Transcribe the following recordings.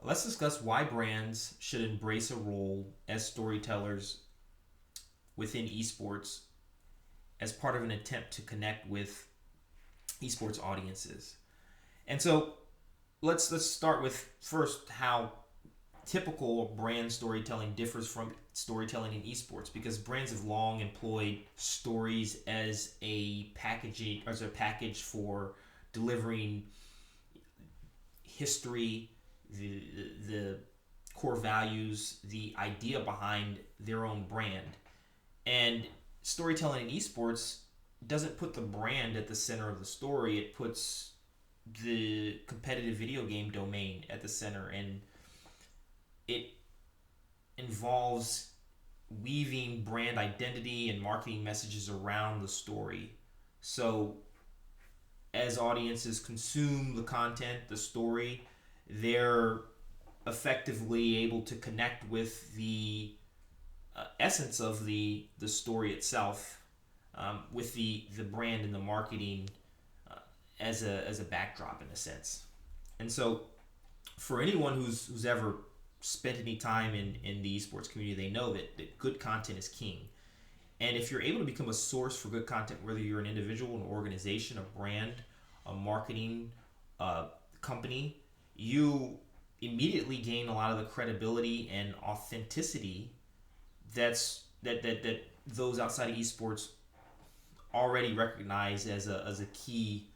Let's discuss why brands should embrace a role as storytellers within esports as part of an attempt to connect with esports audiences. And so let's start with first how typical brand storytelling differs from storytelling in esports, because brands have long employed stories as a package for delivering history, the the core values, the idea behind their own brand. And storytelling in esports doesn't put the brand at the center of the story. It puts the competitive video game domain at the center, and it involves weaving brand identity and marketing messages around the story. So as audiences consume the content, the story, they're effectively able to connect with the essence of the story itself, with the brand and the marketing as a backdrop in a sense. And so, for anyone who's ever spent any time in the esports community, they know that good content is king. And if you're able to become a source for good content, whether you're an individual, an organization, a brand, a marketing company, you immediately gain a lot of the credibility and authenticity that those outside of esports already recognize as a key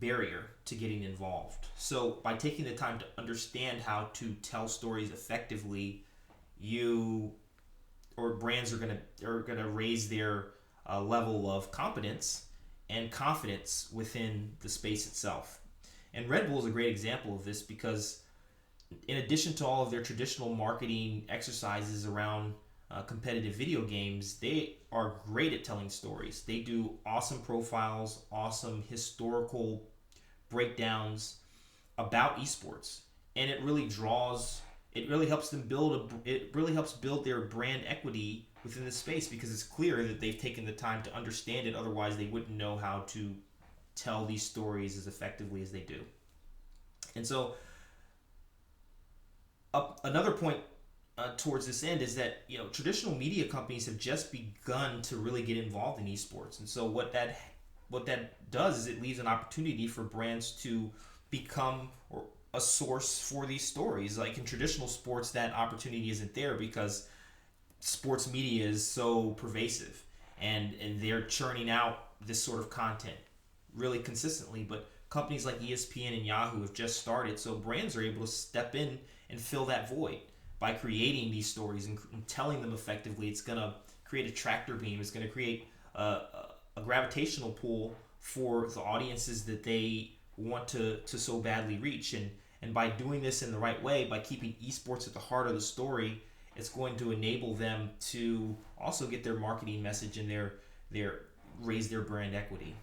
barrier to getting involved. So by taking the time to understand how to tell stories effectively, you or brands are gonna raise their level of competence and confidence within the space itself. And Red Bull is a great example of this because, in addition to all of their traditional marketing exercises around competitive video games, they are great at telling stories. They do awesome profiles, awesome historical breakdowns about esports, and it really helps them it really helps build their brand equity within the space, because it's clear that they've taken the time to understand it. Otherwise, they wouldn't know how to tell these stories as effectively as they do. And so, another point towards this end is that traditional media companies have just begun to really get involved in esports, and so what that does is it leaves an opportunity for brands to become a source for these stories. Like in traditional sports, that opportunity isn't there because sports media is so pervasive, and they're churning out this sort of content really consistently. But companies like ESPN and Yahoo have just started, so brands are able to step in and fill that void by creating these stories and telling them effectively. It's going to create a tractor beam. It's going to create a gravitational pull for the audiences that they want to so badly reach. And by doing this in the right way, by keeping esports at the heart of the story, it's going to enable them to also get their marketing message and their raise their brand equity.